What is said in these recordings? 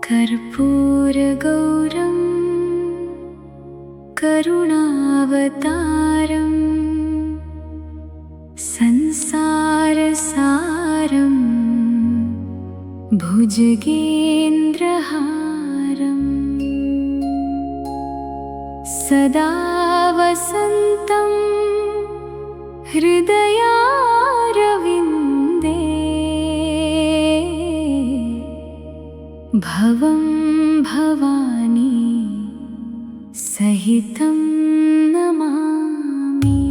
कर्पूरगौरं करुणावतारं संसारसारं भुजगेन्द्रहारं सदा वसन्तं हृदयारविन्दे भवं भवानी सहितं नमामि।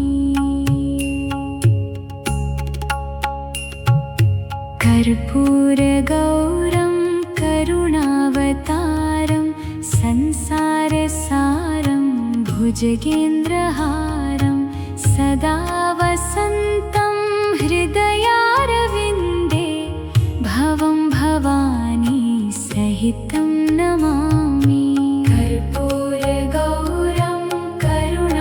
कर्पूरगौरं करुणावतारं संसारसारं भुजगेन्द्रहारं सदा वसन्तं हृदयारविन्दे भवं भवानी सहितं नमामि। कर्पूरगौरं करुणावतारं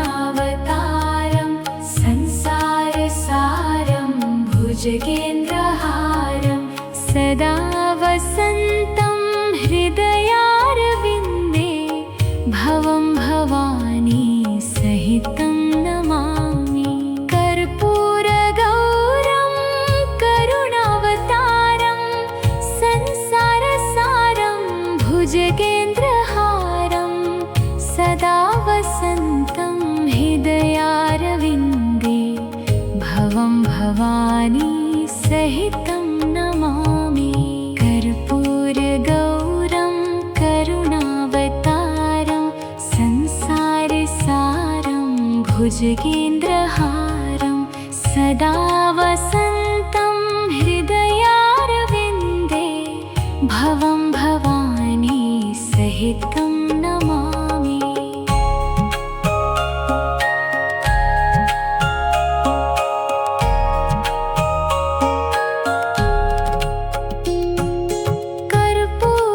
संसारसारं भुजगेन्द्रहारं सदा वसन्तं हृदयारविन्दे भवं भवानी सहितं नमामि। कर्पूरगौरं करुणावतारं संसारसारं भुजगेन्द्रहारं सदा वसन्तं हृदयारविन्दे भवं भवानी सहितं नमामि। कर्पूरगौरं करुणावतारं संसारसारं भुजगेन्द्रहारं सदा वसन्तं हृदयारविन्दे भवं भवानी सहितं नमामि।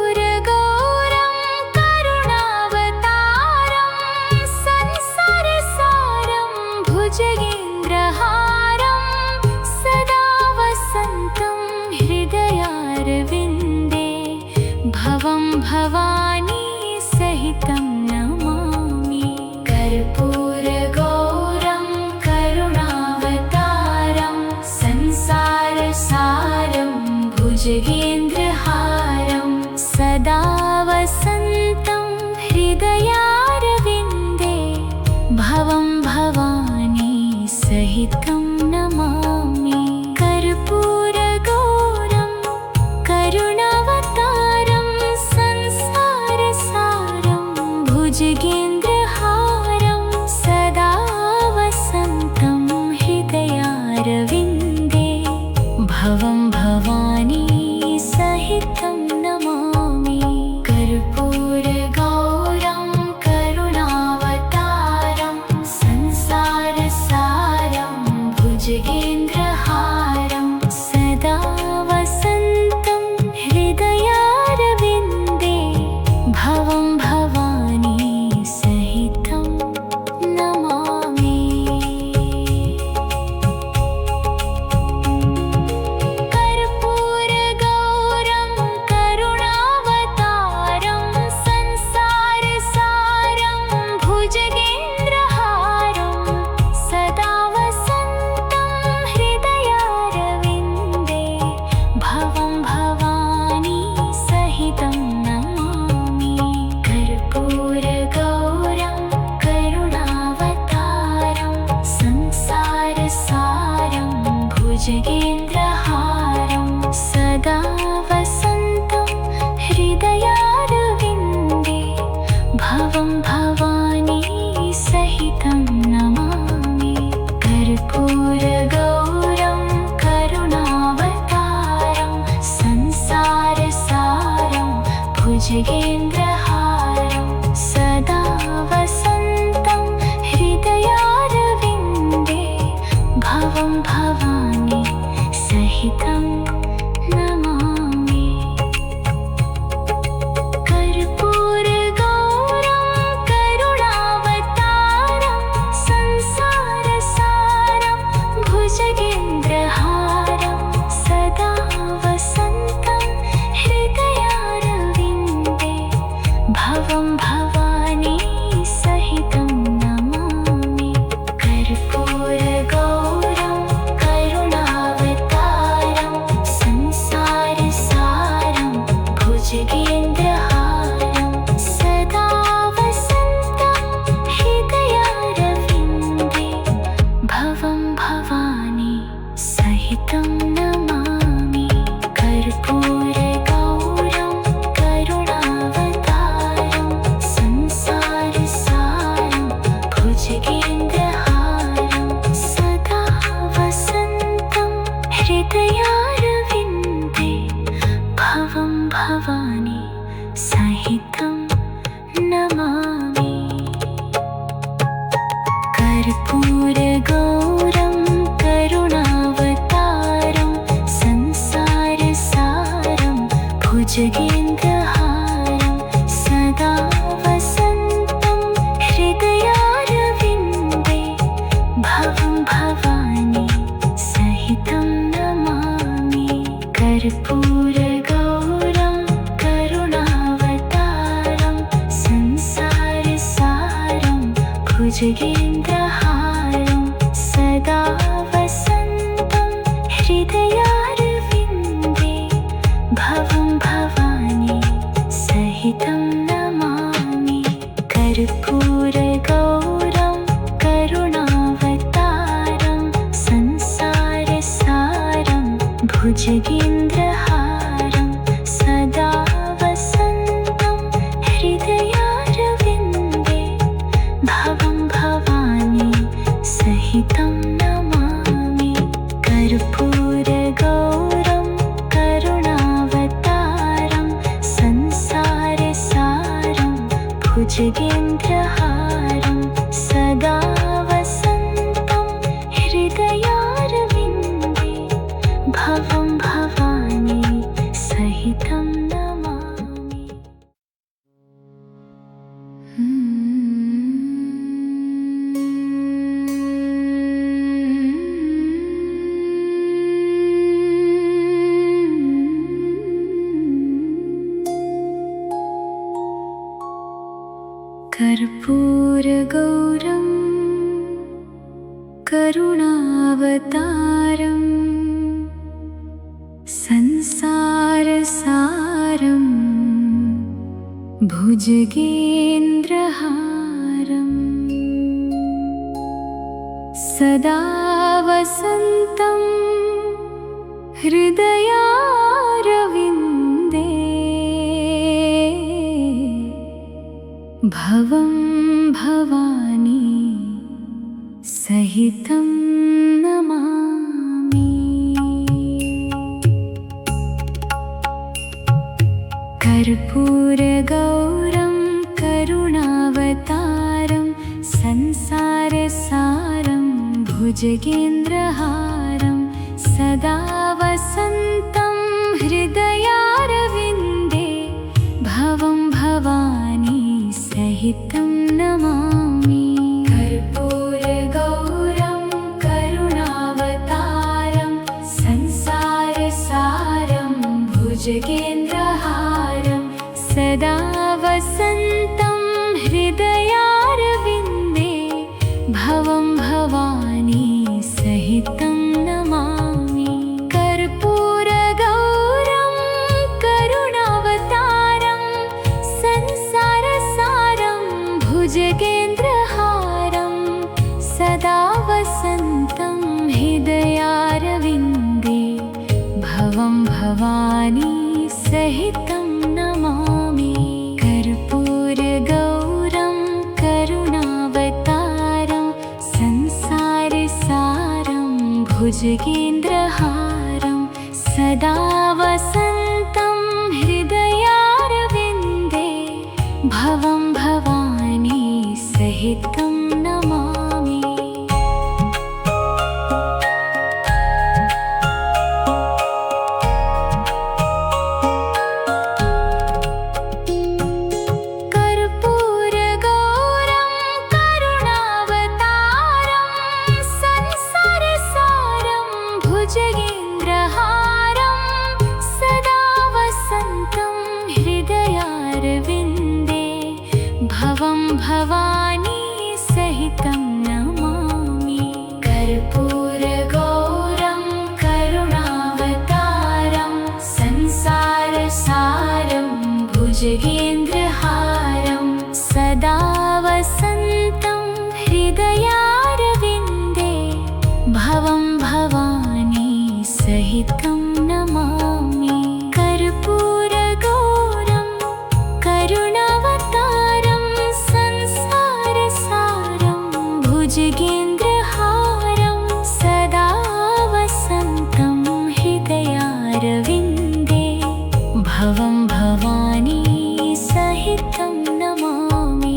कर्पूरगौरं करुणावतारं संसारसारं भुजगेन्द्रहारं सदा वसन्तं हृदयारविन्दे भवं भवानी सहितं नमामि। कर्पूरगौरं करुणावतारं संसारसारं भुजगेन्द्रहारं सदा वसन्तं हृदयारविन्दे भवं भवानी सहितं नमामि। कर्पूरगौरं करुणावतारं संसारसारं भुजगेन्द्रहारं सदा वसन्तं हृदयारविन्दे भवं भवानी सहितं नमामि। कर्पूरगौरं करुणावतारं संसारसारं भुजगेन्द्रहारं सदा वसन्तं हृदयारविन्दे भवं भवानी सहितं नमामि। कर्पूरगौरं करुणावतारं संसारसारं भुजगेन्द्रहारं सदा वसन्तं हृदयारविन्दे भवं भवानी सहितं नमामि। कर्पूरगौरं करुणावतारं संसारसारं भुजगेन्द्रहारं सदा वसन्तं हृदयारविन्दे भवं भवानी सहितं नमामि। कर्पूरगौरं करुणावतारं संसारसारं भुजगेन्द्रहारं सदा वसन्तं हृदयारविन्दे भवं भवानी सहितं नमामि। कर्पूरगौरं करुणावतारं संसारसारं भुजगेन्द्रहारं सदा वसन्तं हृदयारविन्दे भवानी सहितं नमामि। कर्पूरगौरं करुणावतारं संसारसारं भुजगेन्द्रहारं सदा वसन्तं हृदयारविन्दे भवं भवानी सहितं नमामि। कर्पूरगौरं करुणावतारं संसारसारं भुजगेन्द्रहारं सदा वसन्तं हृदयारविन्दे भवं भवानी सहितं नमामि। कर्पूरगौरं करुणावतारं संसारसारं भुजगेन्द्रहारं सदा वसन्तं हृदयारविन्दे भवं भवानी सहितं नमामि। कर्पूरगौरं करुणावतारं संसारसारं भुजगेन्द्रहारं सदा वसन्तं हृदयारविन्दे भवं भवानी सहितं नमामि। कर्पूरगौरं करुणावतारं संसारसारं भुजगेन्द्रहारं सदा वसन्तं हृदयारविन्दे भवं भवानी सहितं नमामि। कर्पूरगौरं करुणावतारं संसारसारं भुजगेन्द्रहारं सदा वसन्तं हृदयारविन्दे भवं भवानी सहितं नमामि। कर्पूरगौरं करुणावतारं संसारसारं भुजगेन्द्रहारं सदा वसन्तं हृदयारविन्दे भवं भवानी सहितं नमामि। कर्पूरगौरं करुणावतारं संसारसारं भुजगेन्द्रहारं सदा वसन्तं हृदयारविन्दे भवं भवानी सहितं नमामि। कर्पूरगौरं करुणावतारं संसारसारं भुजगेन्द्रहारं सदा वसन्तं हृदयारविन्दे भवं भवानी सहितं नमामि। कर्पूरगौरं करुणावतारं संसारसारं भुजगेन्द्रहारं सदा वसन्तं हृदयारविन्दे भवं भवानी सहितं नमामि। कर्पूरगौरं करुणावतारं संसारसारं भुजगेन्द्रहारं सदा वसन्तं हृदयारविन्दे भवं भवानी सहितं नमामि। कर्पूरगौरं करुणावतारं संसारसारं भुजगेन्द्रहारं सदा वसन्तं हृदयारविन्दे भवं भवानी सहितं नमामि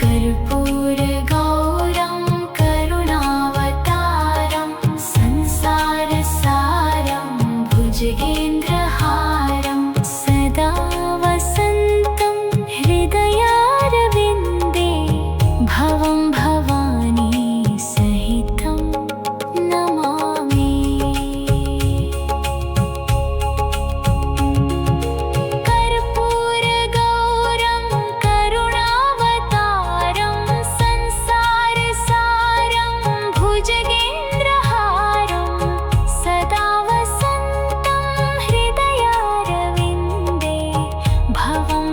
कर्पूरगौरं करुणावतारं संसारसारं भुजगेन्द्रहारं सदा वसन्तं हृदयारविन्दे भवं भवानी सहितं नमामि कर्पूरगौरं करुणावतारं संसारसारं भुजगेन्द्रहारं सदा वसन्तं हृदयारविन्दे भवं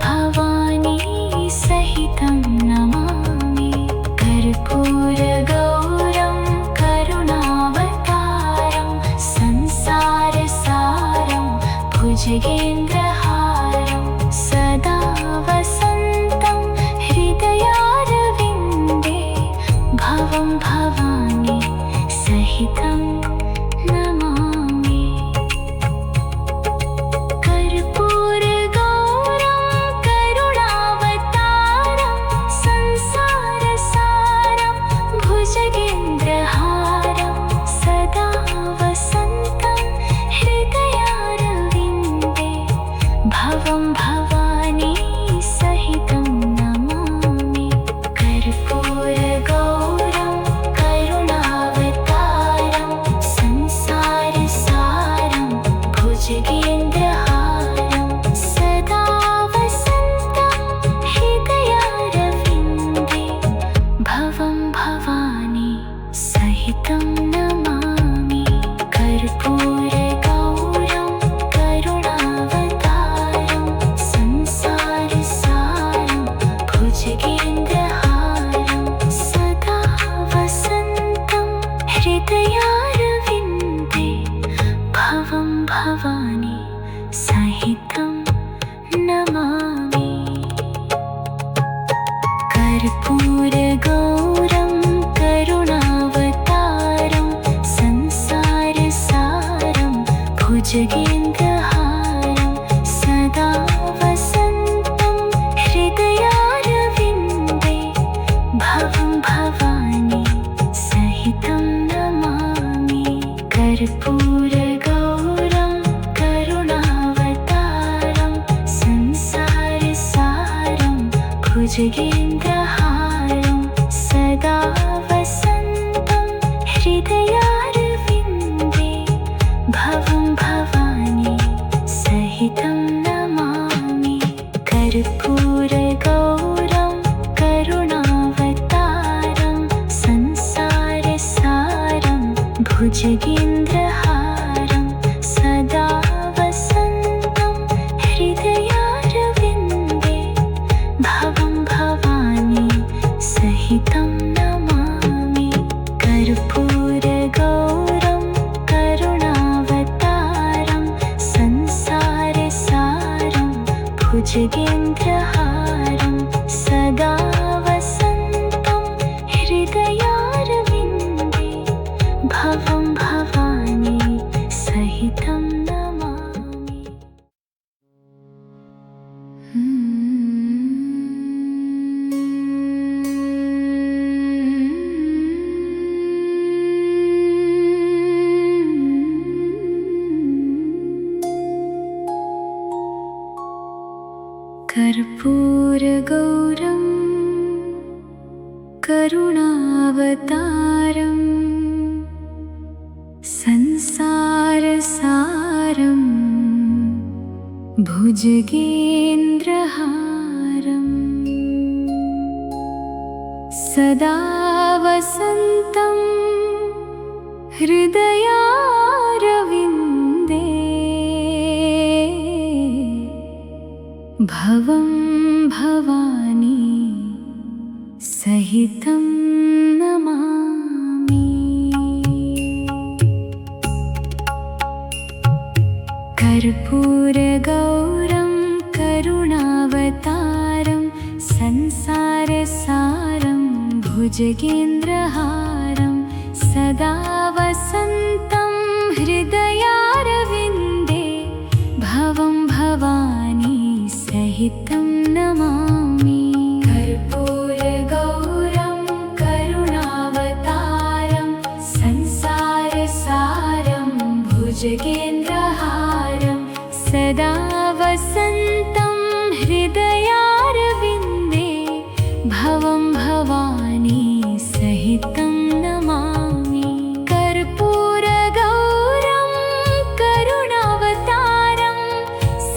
भवानी सहितं नमामि कर्पूरगौरं करुणावतारं संसारसारं भुजगेन्द्रहारं सदा वसन्तं हृदयारविन्दे भवं भवानी सहितं नमामि कर्पूरगौरं करुणावतारं संसारसारं भुजगेन्द्रहारं सदा वसन्तं हृदयारविन्दे भवं भवानी सहितं नमामि कर्पूरगौरं करुणावतारं संसारसारं भुजगेन्द्रहारं सदा वसन्तं हृदयारविन्दे भवं भवानी सहितं नमामि कर्पूरगौरं करुणावतारं संसारसारं भुजगेन्द्रहारं सदा वसन्तं हृदयारविन्दे भवं भवानी सहितं नमामि कर्पूरगौरं करुणावतारं संसारसारं भुजगेन्द्रहारं सदा वसन्तं हृदयारविन्दे भवं भवानी सहितं नमामि कर्पूरगौरं करुणावतारं संसारसारं भुजगेन्द्रहारं सदा वसन्तं हृदयारविन्दे भवं भवानी सहितं नमामि कर्पूरगौरं करुणावतारं संसारसारं भुजगेन्द्रहारं सदा वसन्तं हृदयारविन्दे भवं भवानी सहितं नमामि कर्पूरगौरं करुणावतारं संसारसारं भुजगेन्द्रहारं सदा वसन्तं हृदयारविन्दे भवं भवानी सहितं नमामि कर्पूरगौरं करुणावतारं संसारसारं भुजगेन्द्रहारं सदा वसन्तं हृदयारविन्दे भवं भवानी सहितं नमामि कर्पूरगौरं करुणावतारं संसारसारं भुजगेन्द्रहारं सदा वसन्तं हृदयारविन्दे भवं भवानी सहितं नमामि कर्पूरगौरं करुणावतारं संसारसारं भुजगेन्द्रहारं सदा वसन्तं हृदयारविन्दे भवं भवानी सहितं नमामि। कर्पूरगौरं करुणावतारं संसारसारं भुजगेन्द्रहारं सदा वसन्तं हृदयारविन्दे भवं भवानी सहितं नमामि। कर्पूरगौरं करुणावतारं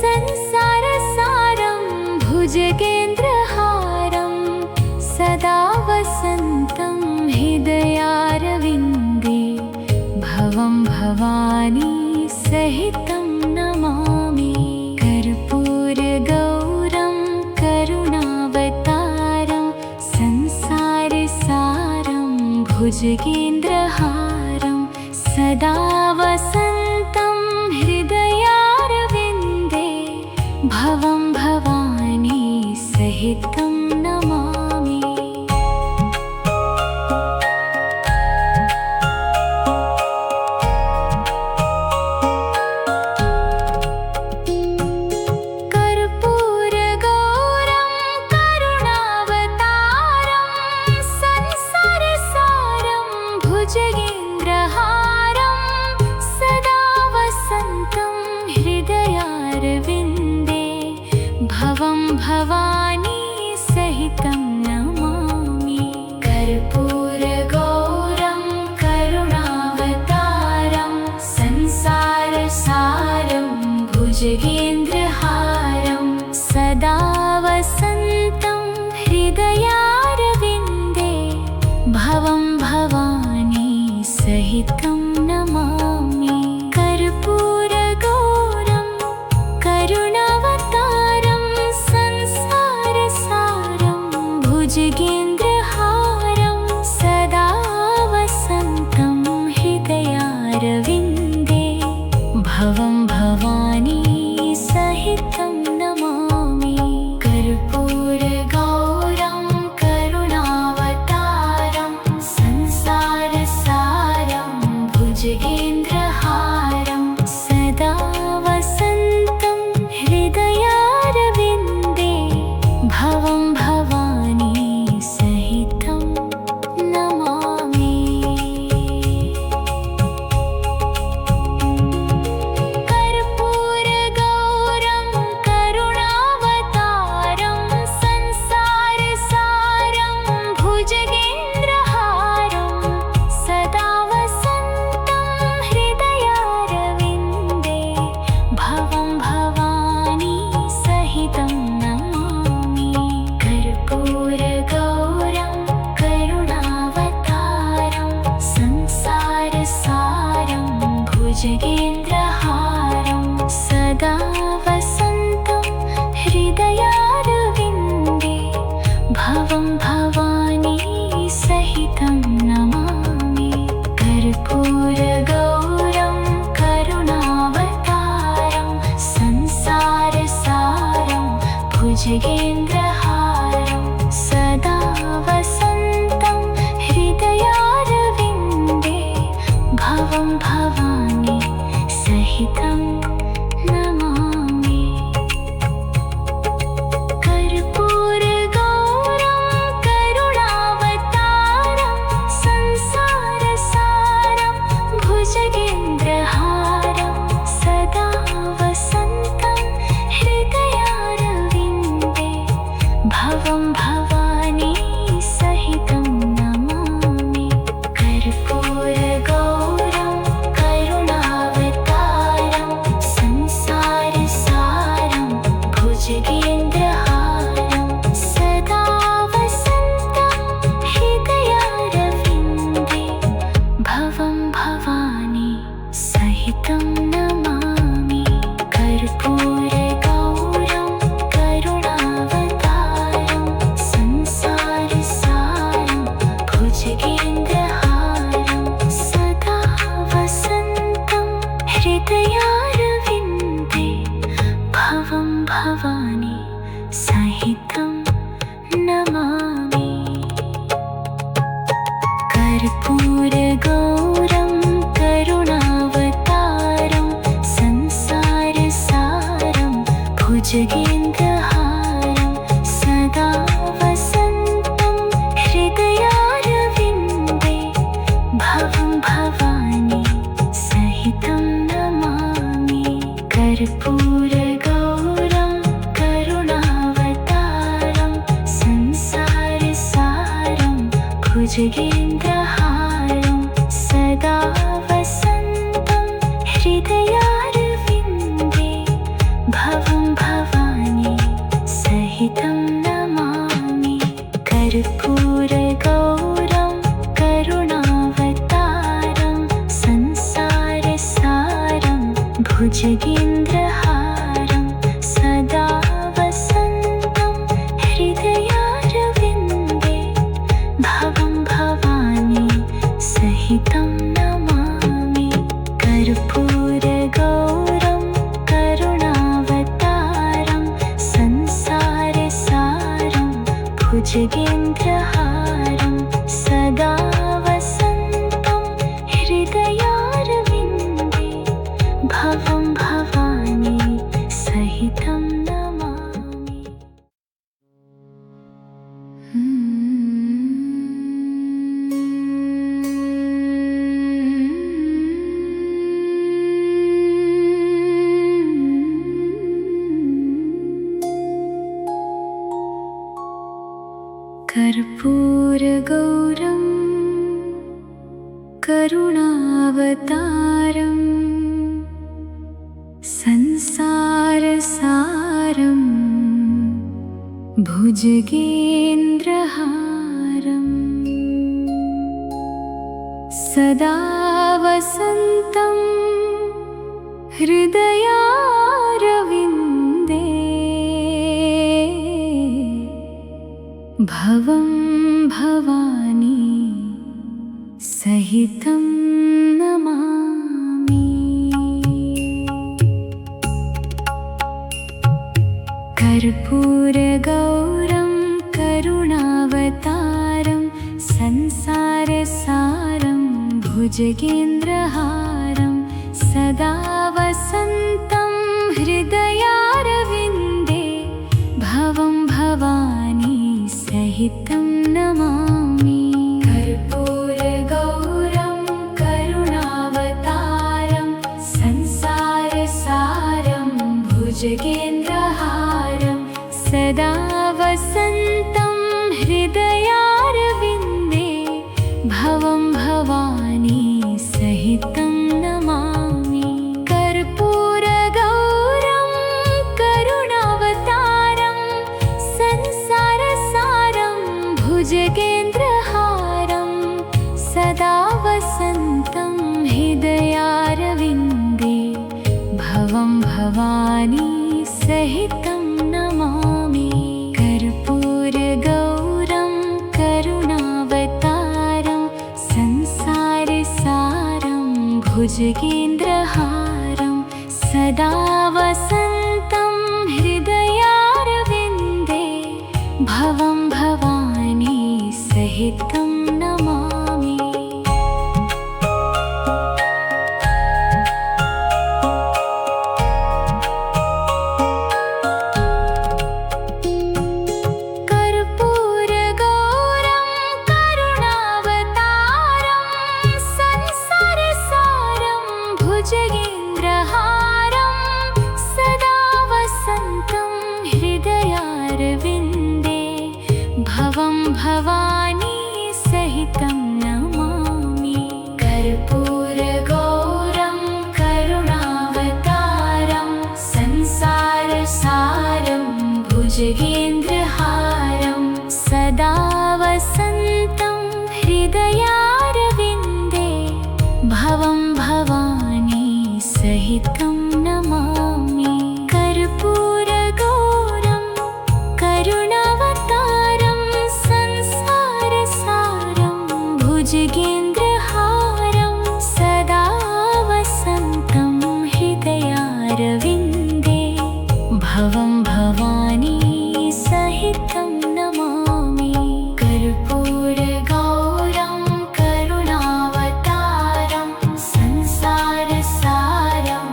संसारसारं भुजगेन्द्रहारं सदा वसन्तं हृदयारविन्दे भवं भवानी सहितं नमामि। कर्पूरगौरं करुणावतारं संसारसारं भुजगेन्द्रहारं सदा वसन्तं हृदयारविन्दे भवं भवानी सहितं नमामि। भुजगेन्द्रहारं सदा वसन्तं हृदयारविन्दे भवं भवानी सहितं नमामि। कर्पूरगौरं करुणावतारं संसारसारं भुजगेन्द्रहारं सदा वसन्तं हृदयारविन्दे भवं भवानी सहितं नमामि। कर्पूरगौरं करुणावतारं संसारसारं भुजगेन्द्रहारं सदा वसन्तं हृदयारविन्दे भवं भवानी सहितं नमामि। कर्पूरगौरं करुणावतारं संसारसारं भुजगेन्द्रहारं सदा वसन्तं हृदयारविन्दे भवं भवानी सहितं नमामि। कर्पूरगौरं करुणावतारं संसारसारं भुजगेन्द्रहारं सदा वसन्तं हृदयारविन्दे भवं भवानी सहितं नमामि। कर्पूरगौरं करुणावतारं संसारसारं भुजगेन्द्रहारं सदा वसन्तं हृदयारविन्दे भवं भवानी सहितं नमामि। कर्पूरगौरं करुणावतारं संसारसारं भुजगेन्द्रहारं सदा वसन्तं हृदयारविन्दे भवं भवानी सहितं नमामि। कर्पूरगौरं करुणावतारं संसारसारं भुजगेन्द्रहारं सदा वसन्तं हृदयारविन्दे भवं भवानी सहितं नमामि। कर्पूरगौरं करुणावतारं संसारसारं भुजगेन्द्रहारं सदा वसन्तं हृदयारविन्दे भवं भवानी सहितं नमामि। कर्पूरगौरं करुणावतारं संसारसारं भुजगेन्द्रहारं सदा वसन्तं हृदयारविन्दे भुजगेन्द्रहारं सदा वसन्तं हृदयारविन्दे भवं भवानी सहितं नमामि कर्पूरगौरं करुणावतारं संसारसारं भुजगेन्द्रहारं सदा वसन्तं हृदयारविन्दे भवं भवानी सहितं नमामि कर्पूरगौरं करुणावतारं संसारसारं भुजगेन्द्रहारं सदा वसन्तं हृदयारविन्दे भवं भवानी सहितं नमामि। कर्पूरगौरं करुणावतारं संसारसारं भुजगेन्द्रहारं सदा वसन्तं हृदयारविन्दे भवं भवानी सहितं नमामि कर्पूरगौरं करुणावतारं संसारसारं भुजगेन्द्रहारं सदा वसन्तं हृदयारविन्दे भवं भवानी सहितं नमामि कर्पूरगौरं करुणावतारं संसारसारं भुजगेन्द्रहारं सदा वसन्तं हृदयारविन्दे भवं भवानी सहितं नमामि कर्पूरगौरं करुणावतारं संसारसारं भुजगेन्द्रहारं सदा वसन्तं हृदयारविन्दे भवं भवानी सहितं नमामि कर्पूरगौरं करुणावतारं संसारसारं भुजगेन्द्रहारं सदा वसन्तं हृदयारविन्दे भवं भवानी सहितं नमामि कर्पूरगौरं करुणावतारं संसारसारं भुजगेन्द्रहारं सदा वसन्तं हृदयारविन्दे भवं भवानी सहितं नमामि कर्पूरगौरं करुणावतारं संसारसारं भुजगेन्द्रहारं सदा वसन्तं हृदयारविन्दे भवं भवानी सहितं नमामि कर्पूरगौरं करुणावतारं संसारसारं भुजगेन्द्रहारं सदा वसन्तं हृदयारविन्दे भवं भवानी सहितं नमामि कर्पूरगौरं करुणावतारं संसारसारं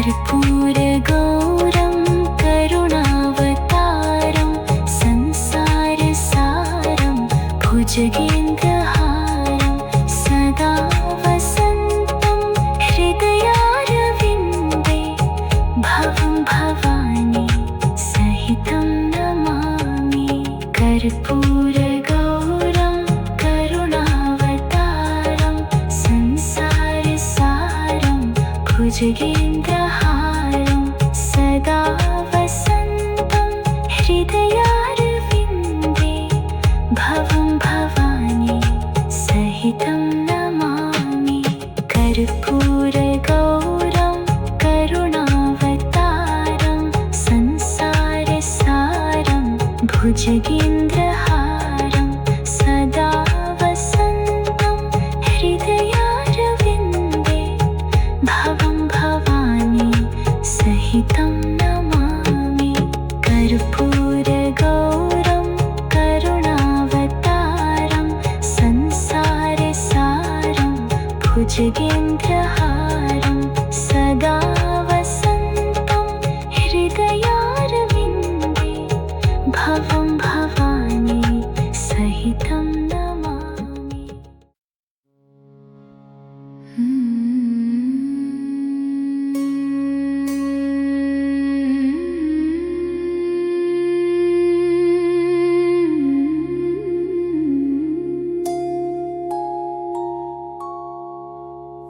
कर्पूरगौरं करुणावतारं संसारसारं भुजगेन्द्रहारं सदा वसन्तं हृदयारविन्दे भवं भवानी सहितं नमामि। कर्पूरगौरं करुणावतारं संसारसारं भुजगेन्द्रहारं सदा वसन्तं हृदयारविन्दे भवं भवानी सहितं नमामि। कर्पूरगौरं करुणावतारं संसारसारं भुजगेन्द्रहारं सदा वसन्तं हृदयारविन्दे भवं भवानी सहितं नमामि। कर्पूरगौरं करुणावतारं संसारसारं भुजगेन्द्रहारं सदा वसन्तं हृदयारविन्दे भवं भवानी सहितं नमामि।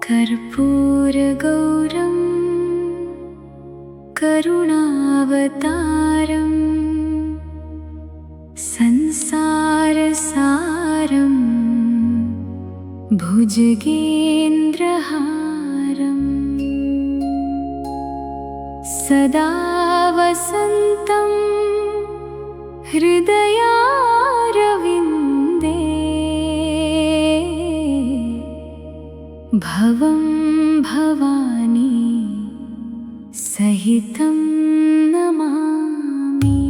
कर्पूरगौरं करुणावतारं संसारसारं भुजगेन्द्रहारं सदा वसन्तं हृदयारविन्दे भवं भवानी सहितं नमामि।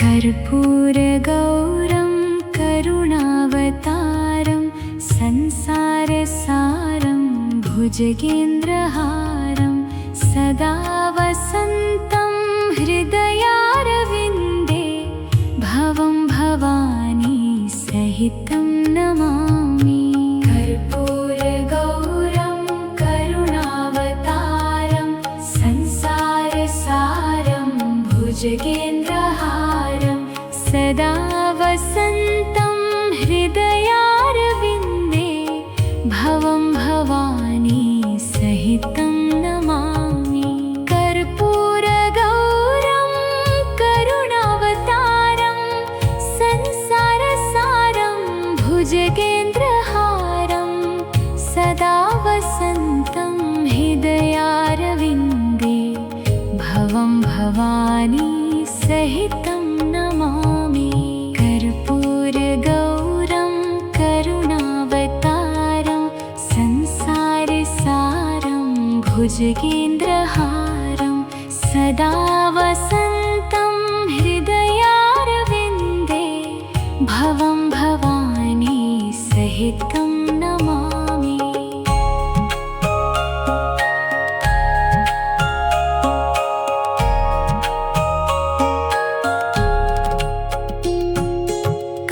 कर्पूरगौरं करुणावतारं संसारसारं भुजगेन्द्रहारं सदा वसन्तं हृदयारविन्दे भवं भवानी सहितं नमामि। कर्पूरगौरं करुणावतारं संसारसारं भुजगेन्द्रहारं सदा वसन्तं हृदयारविन्दे भवं भवानी सहितं नमामि। कर्पूरगौरं करुणावतारं संसारसारं भुजगेन्द्रहारं सदा वसन्तं हृदयारविन्दे भवं भवानी सहितं नमामि। कर्पूरगौरं करुणावतारं संसारसारं भुजगेन्द्रहारं सदा वसन्तं हृदयारविन्दे भवं भवानी सहितं नमामि।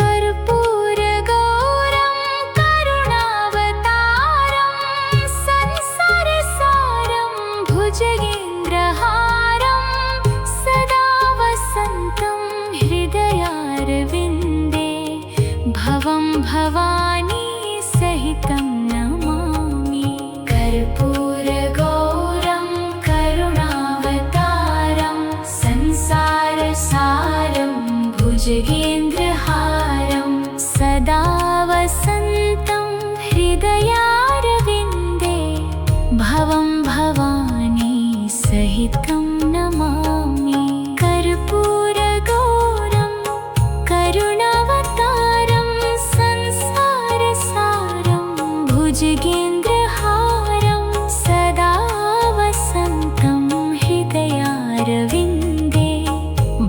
कर्पूरगौरं करुणावतारं संसारसारं भुजगेन्द्रहारं सदा वसन्तं हृदयारविन्दे भवं भवानी सहितं नमामि। कर्पूरगौरं करुणावतारं संसारसारं भुजगेन्द्रहारं सदा वसन्तं हृदयारविन्दे भवं भवानी सहितं नमामि। कर्पूरगौरं करुणावतारं संसारसारं भुजगेन्द्रहारं सदा वसन्तं हृदयारविन्दे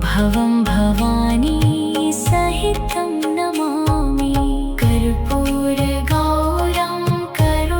भवं भवानी सहितं नमामि। कर्पूरगौरं करुणावतारं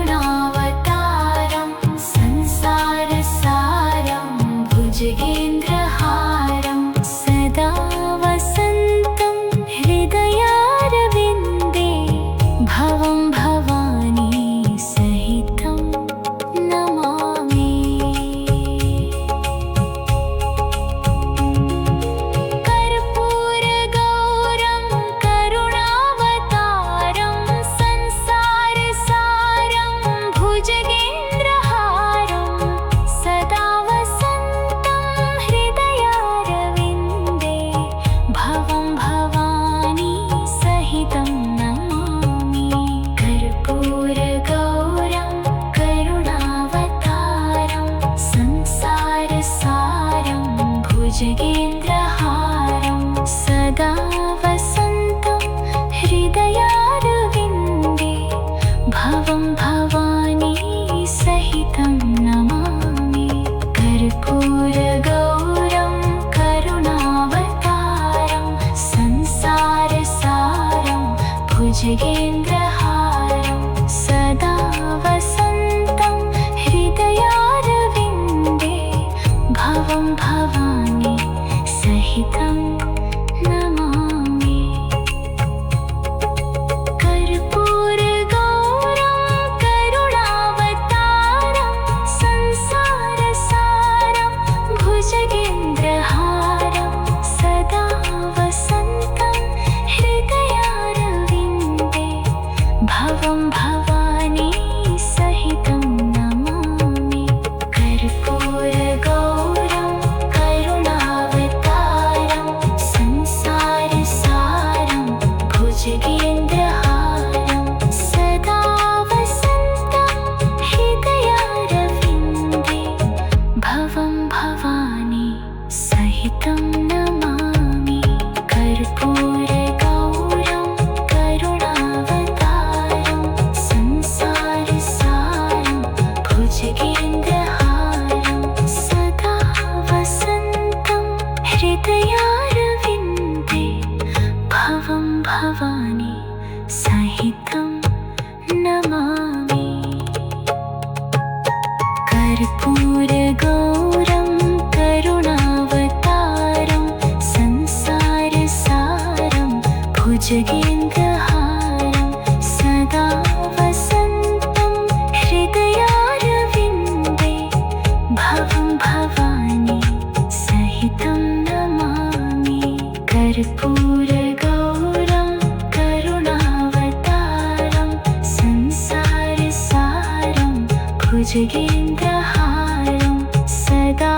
भुजगेन्द्रहारं सदा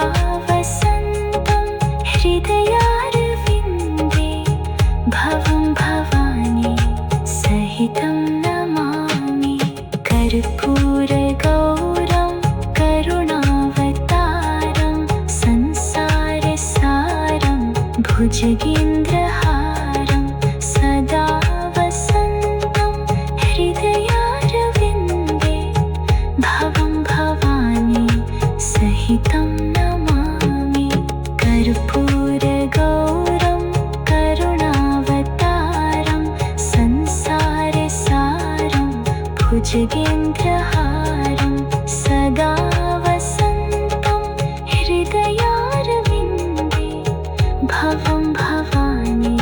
वसन्तं हृदयारविन्दे भवं भवानी सहितं नमामि। कर्पूरगौरं करुणावतारं संसारसारं भुजगेन्द्रहारं सदा वसन्तं हृदयारविन्दे भवं भवानी सहितं नमामि। कर्पूरगौरं करुणावतारं संसारसारं भुजगेन्द्रहारं सदा वसन्तं हृदयारविन्दे भवं भवानी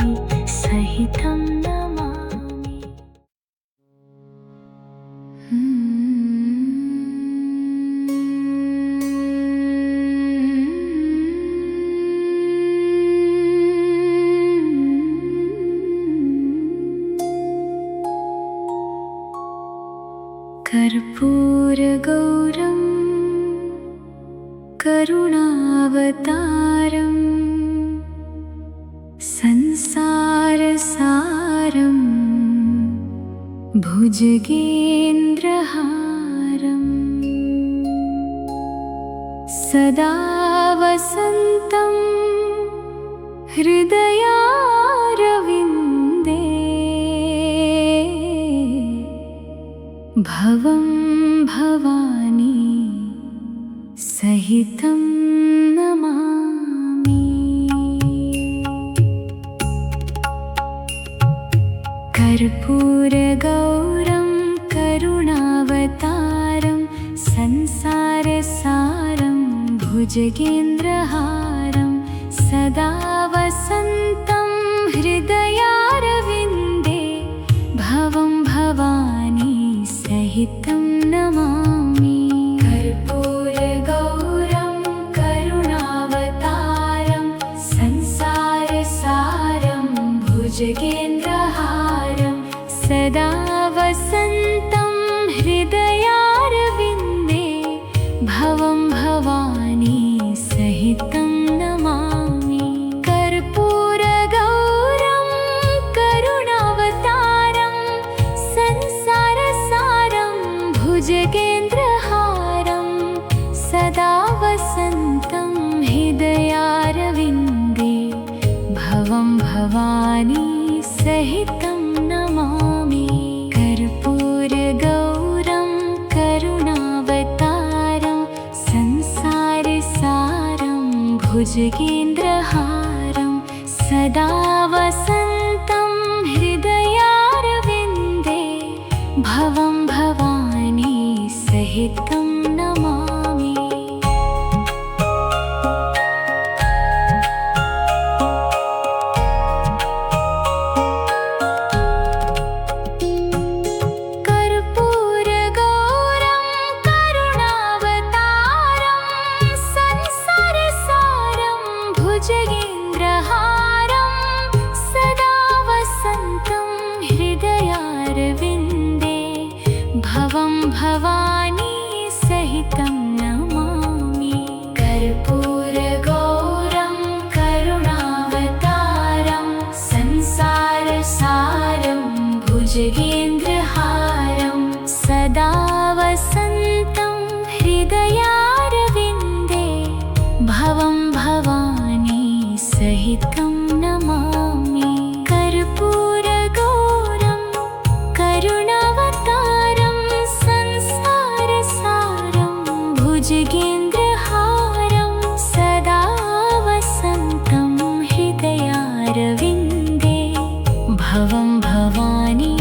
सहितं नमामि। कर्पूरगौरं करुणावतारं संसारसारं भुजगेन्द्रहारं सदा वसन्तं हृदयारविन्दे भवं भवानी सहितं नमामि। कर्पूरगौरं करुणावतारं संसारसारं भुजगेन्द्रहारं सदा वसन्तं हृदयारविन्दे भवं भवानी सहितं नमामि। कर्पूरगौरं करुणावतारं संसारसारं भुजगेन्द्रहारं सदा वसन्तं हृदयारविन्दे भवं भवानी सहितं नमामि। कर्पूरगौरं करुणावतारं संसारसारं भुजगेन्द्रहारं सदा वसन्तं हृदयारविन्दे भवं भवानी सहितं नमामि। कर्पूरगौरं करुणावतारं संसारसारं भुजगेन्द्रहारं सदा वसन्तं हृदयारविन्दे भवं भवानी सहितं नमामि। कर्पूरगौरं करुणावतारं संसारसारं भुजगेन्द्रहारं सदा वसन्तं हृदयारविन्दे भवं भवानी सहितं नमामि। कर्पूरगौरं करुणावतारं संसारसारं भुजगेन्द्रहारं सदा वसन्तं हृदयारविन्दे भवं भवानी सहितं नमामि। कर्पूरगौरं करुणावतारं संसारसारं भुजगेन्द्रहारं सदा वसन्तं हृदयारविन्दे भवं भवानी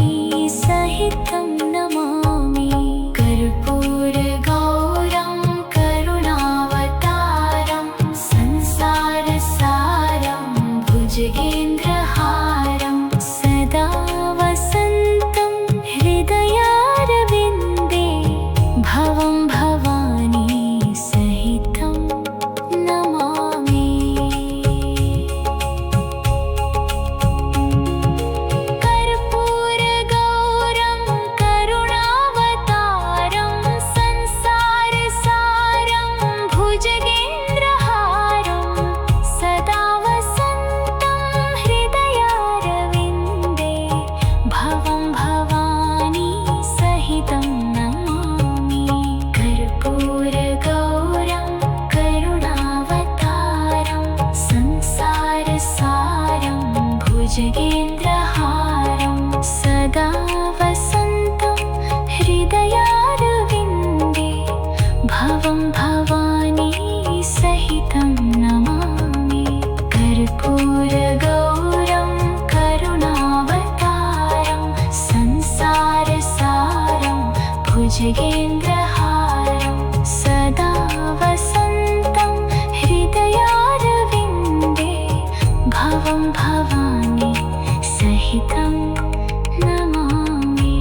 सहितं नमामि। कर्पूरगौरं करुणावतारं संसारसारं भुजगेन्द्रहारं सदा वसन्तं हृदयारविन्दे भवं भवानी भवं भवानी सहितं नमामि कर्पूरगौरं करुणावतारं संसारसारं भुजगेन्द्रहारं सदा वसन्तं हृदयारविन्दे भवं भवानी सहितं नमामि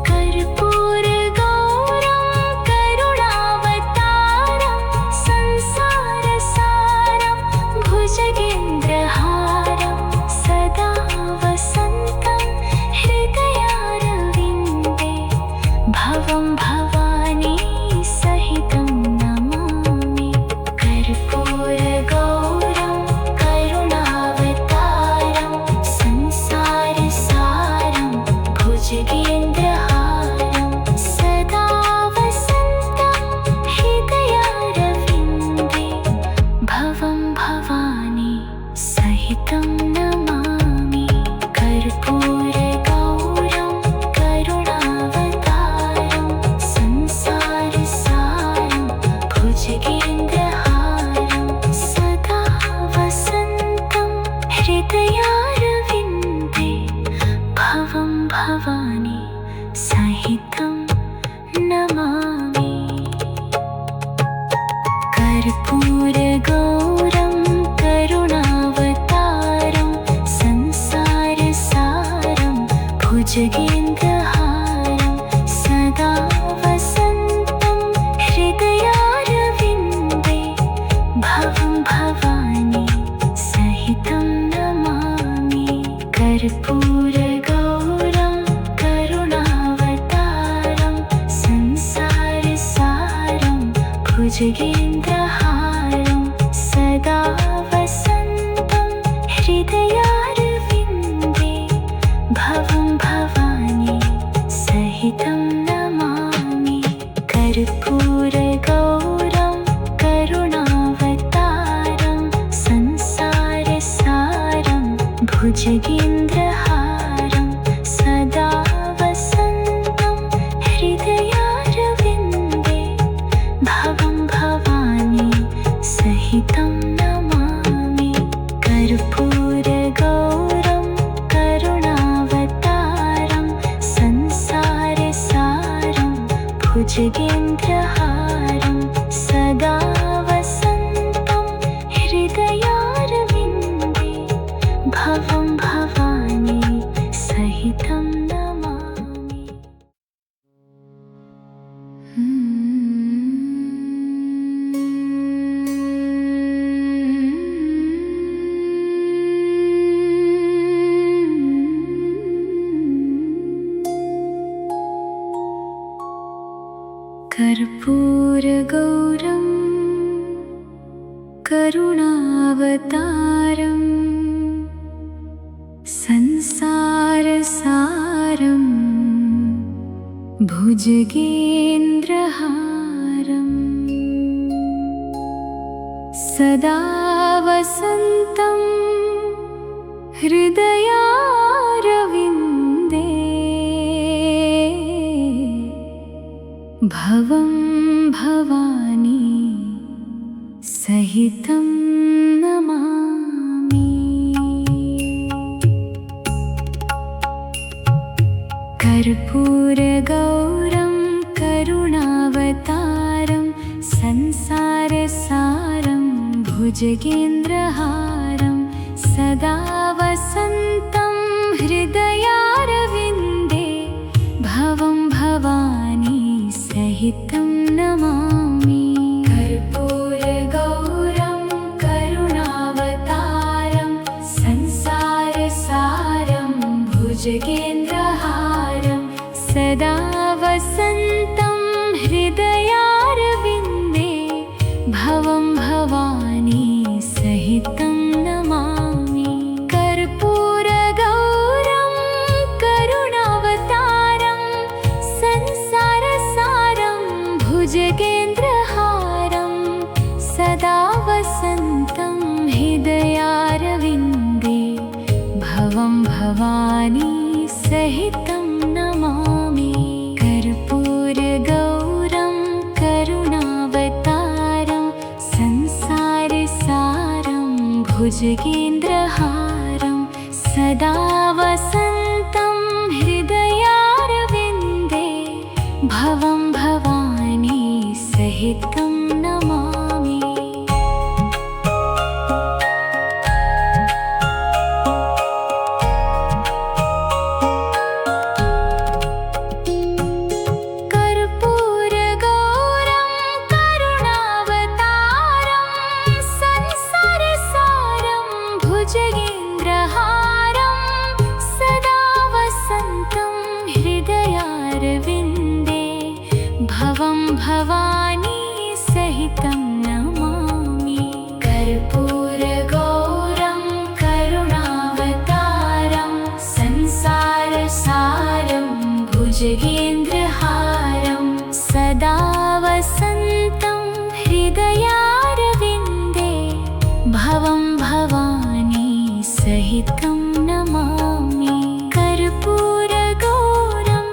कर्पूरगौरं करुणावतारं संसारसारं भुजगेन्द्रहारं सदा वसन्तं हृदयारविन्दे भवं भवानी सहितं नमामि कर्पूरगौरं करुणावतारं संसारसारं भुजगेन्द्रहारं सदा वसन्तं हृदयारविन्दे भवं भवानी सहितं नमामि कर्पूरगौरं करुणावतारं संसारसारं भुजगेन्द्रहारं सदा वसन्तं हृदयारविन्दे भवं भवानी सहितं नमामि कर्पूरगौरं करुणावतारं संसारसारं भुजगेन्द्रहारं सदा वसन्तं हृदयारविन्दे भवं भवानी सहितं नमामि कर्पूरगौरं करुणावतारं संसारसारं भुजगेन्द्रहारं सदा वसन्तं हृदयारविन्दे भवं भवानी सहितं नमामि कर्पूरगौरं करुणावतारं संसारसारं भुजगेन्द्रहारं सदा वसन्तं हृदयारविन्दे भवं भवानी सहितं नमामि कर्पूरगौरं करुणावतारं संसारसारं भुजगेन्द्रहारं सदा वसन्तं हृदयारविन्दे भवं भवानी सहितं नमामि कर्पूरगौरं करुणावतारं संसारसारं भुजगेन्द्रहारं सदा वसन्तं हृदयारविन्दे भवं भवानी सहितं नमामि कर्पूरगौरं करुणावतारं संसारसारं भुजगेन्द्रहारं सदा वसन्तं हृदयारविन्दे भवं भवानी सहितं नमामि कर्पूरगौरं करुणावतारं संसारसारं भुजगेन्द्रहारं सदा वसन्तं हृदयारविन्दे भवं भवानी सहितं नमामि कर्पूरगौरं करुणावतारं संसारसारं भुजगेन्द्रहारं सदा वसन्तं हृदयारविन्दे भवं भवानी सहितं नमामि कर्पूरगौरं भुजगेन्द्रहारं सदा वसन्तं हृदयारविन्दे भवं भवानी सहितं नमामि। भुजगेन्द्रहारं सदा वसन्तं हृदयारविन्दे भवं भवानी सहितं नमामि। कर्पूरगौरं करुणावतारं संसारसारं भुजगेन्द्रहारं सदा वसन्तं हृदयारविन्दे भवं भवानी सहितं नमामि। कर्पूरगौरं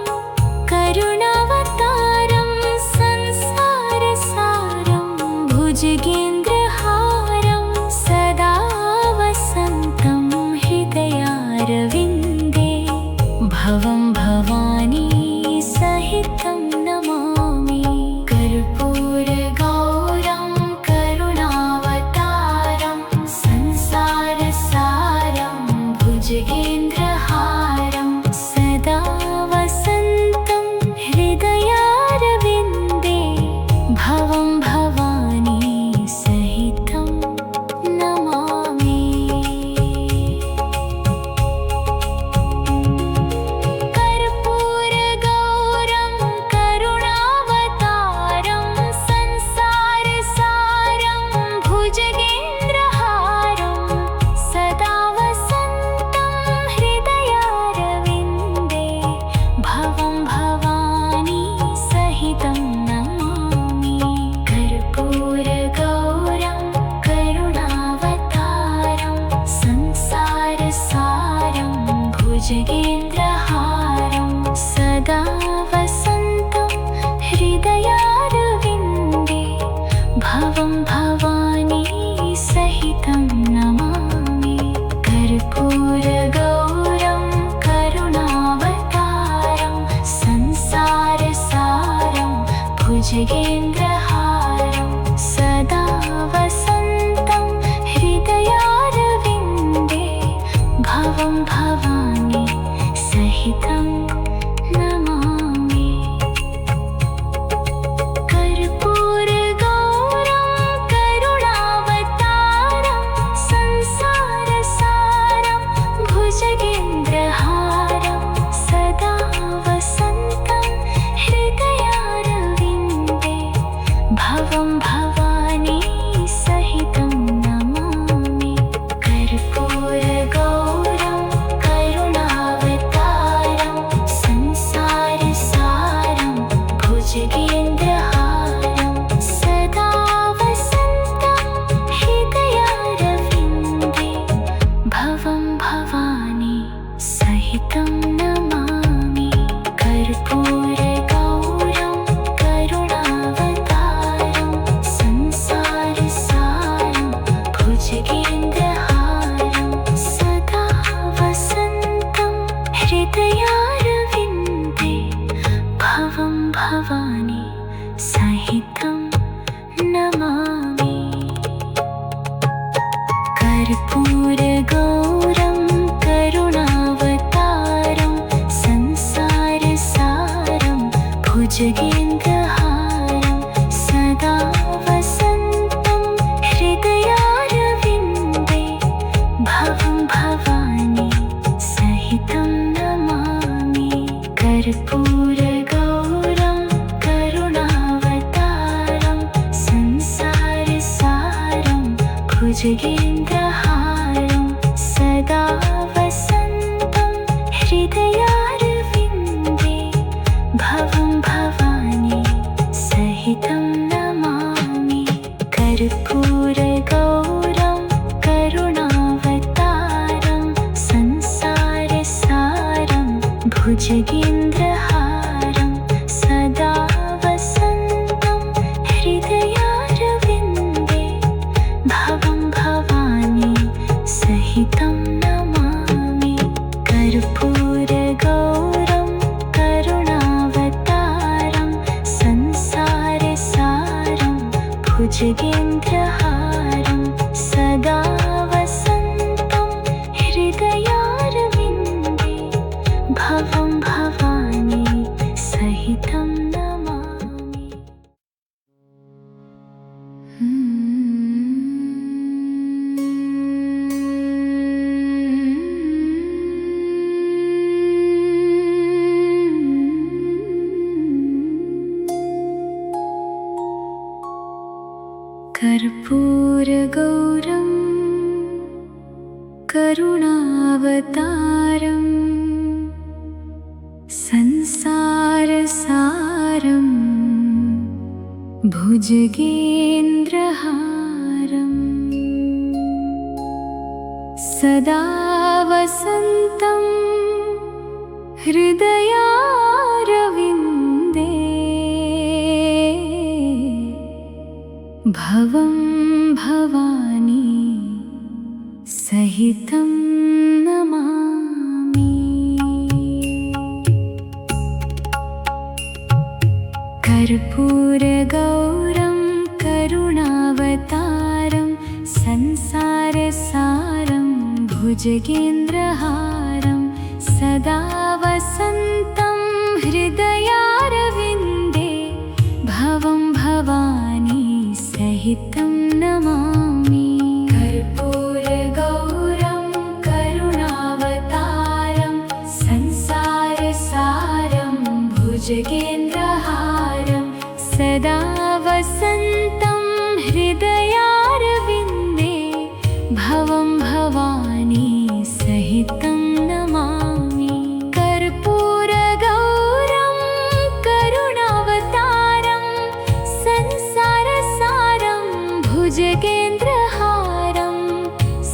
करुणावतारं संसारसारं भुजगेन्द्रहारं सदा वसन्तं हृदयारविन्दे भवं भवानी सहितं नमामि। कर्पूरगौरं करुणावतारं संसारसारं भुजगेन्द्रहारं सदा वसन्तं हृदयारविन्दे भवं भवानी सहितं नमामि। कर्पूरगौरं करुणावतारं संसारसारं भुजगेन्द्रहारं सदा वसन्तं हृदयारविन्दे भवं भवानी सहितं नमामि। कर्पूरगौरं करुणावतारं संसारसारं भुजगेन्द्रहारं सदा वसन्तं हृदयारविन्दे भवं भवानी सहितं नमामि। कर्पूरगौरं करुणावतारं संसारसारं भुजगेन्द्रहारं सदा वसन्तं हृदयारविन्दे भवं भवानी सहितं नमामि। कर्पूरगौरं करुणावतारं संसारसारं भुजगेन्द्रहारं सदा वसन्तं हृदयारविन्दे भवं भवानी सहितं नमामि। कर्पूरगौरं करुणावतारं संसारसारं भुजगेन्द्रहारं सदा वसन्तं हृदयारविन्दे भवं भवानी सहितं नमामि। कर्पूरगौरं करुणावतारं संसारसारं भुजगेन्द्रहारं सदा वसन्तं हृदयारविन्दे भवं भवानी सहितं नमामि। कर्पूरगौरं करुणावतारं संसारसारं भुजगेन्द्रहारं सदा वसन्तं हृदयारविन्दे भवं भवानी सहितं नमामि। कर्पूरगौरं करुणावतारं संसारसारं भुजगेन्द्रहारं सदा वसन्तं हृदयारविन्दे भवं भवानी भुजगेन्द्रहारं सदा वसन्तं हृदयारविन्दे भवं भवानी सहितं नमामि। कर्पूरगौरं करुणावतारं संसारसारं भुजगेन्द्रहारं सदा वसन्तं हृदयारविन्दे भवं भवानी सहितं नमामि। कर्पूरगौरं करुणावतारं संसारसारं भुजगेन्द्रहारं सदा वसन्तं हृदयारविन्दे भवं भवानी सहितं नमामि। कर्पूरगौरं करुणावतारं संसारसारं भुजगेन्द्रहारं सदा वसन्तं हृदयारविन्दे भवं भवानी सहितं नमामि। कर्पूरगौरं करुणावतारं संसारसारं भुजगेन्द्रहारं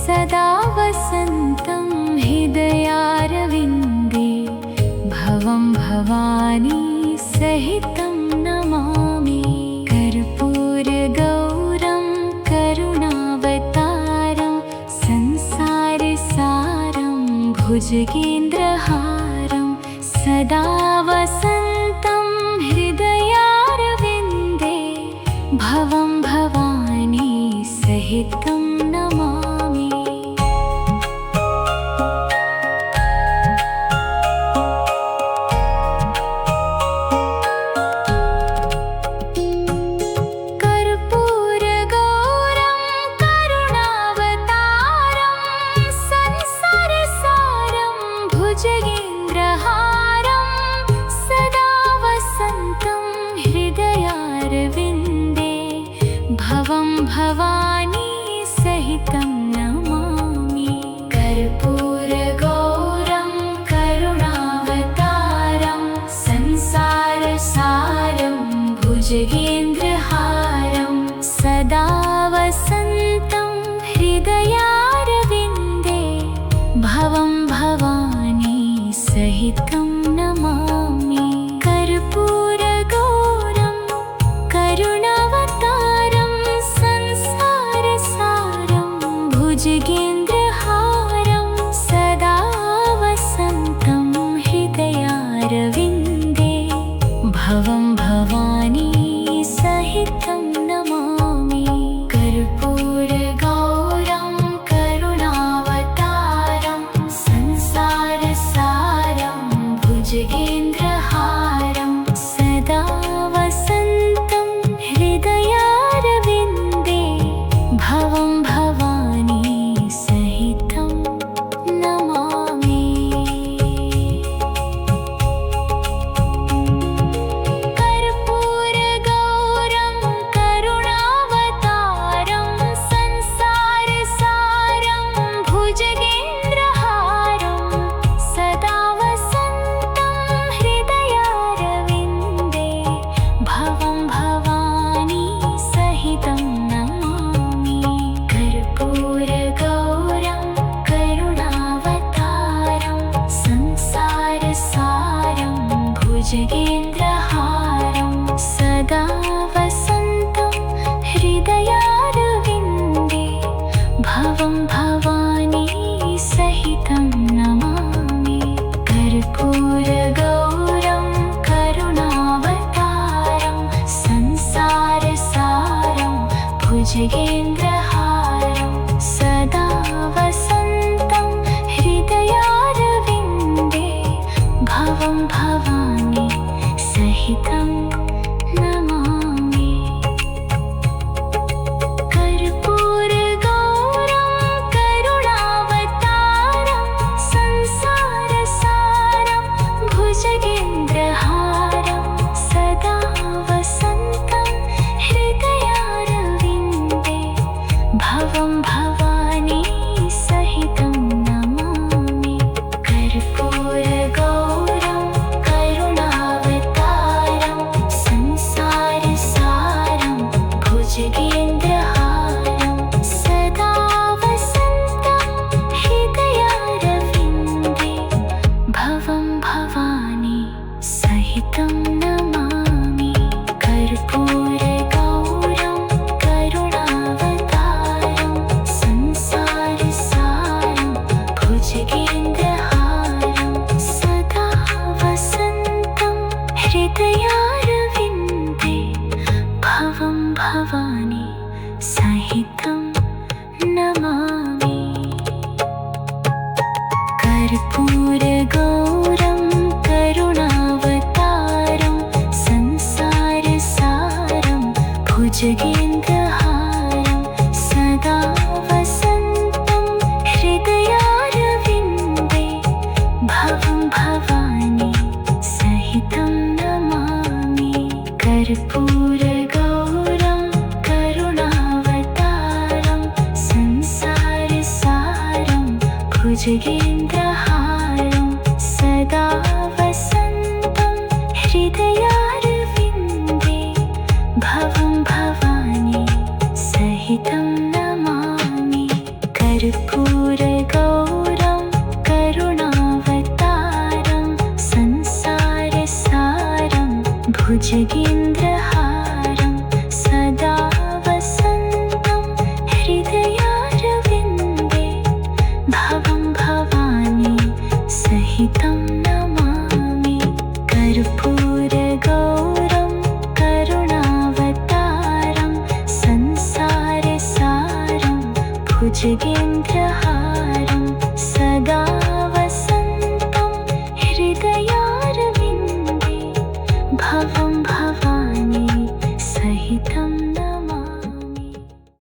सदा वसन्तं हृदयारविन्दे भवं भवानी सहितं नमामि। कर्पूरगौरं करुणावतारं संसारसारं भुजगेन्द्रहारं सदा वसन्तं हृदयारविन्दे भवं भवानी सहितं नमामि। कर्पूरगौरं करुणावतारं संसारसारं भुजगेन्द्रहारं सदा वसन्तं हृदयारविन्दे भवं भवानी सहितं नमामि। कर्पूरगौरं करुणावतारं संसारसारं भुजगेन्द्रहारं सदा वसन्तं हृदयारविन्दे भवं भवानी सहितं नमामि। कर्पूरगौरं करुणावतारं संसारसारं भुजगेन्द्रहारं सदा वसन्तं हृदयारविन्दे भवं भवानी सहितं नमामि। कर्पूरगौरं करुणावतारं संसारसारं भुजगेन्द्रहारं सदा वसन्तं हृदयारविन्दे भवं भवानी सहितं नमामि। कर्पूरगौरं भवानी सहितं नमामि। कर्पूरगौरं करुणावतारं संसारसारं भुजगेन्द्रहारं सदा वसन्तं हृदयारविन्दे भवं भवानी सहितं नमामि। कर्पूरगौरं करुणावतारं संसारसारं भुजगेन्द्रहारं सदा वसन्तं हृदयारविन्दे भवं भवानी सहितं नमामि। कर्पूरगौरं करुणावतारं संसारसारं भुजगेन्द्रहारं सदा वसन्तं हृदयारविन्दे भवं भवानी सहितं नमामि। कर्पूरगौरं करुणावतारं संसारसारं भुजगेन्द्रहारं सदा वसन्तं हृदयारविन्दे भवं भवानी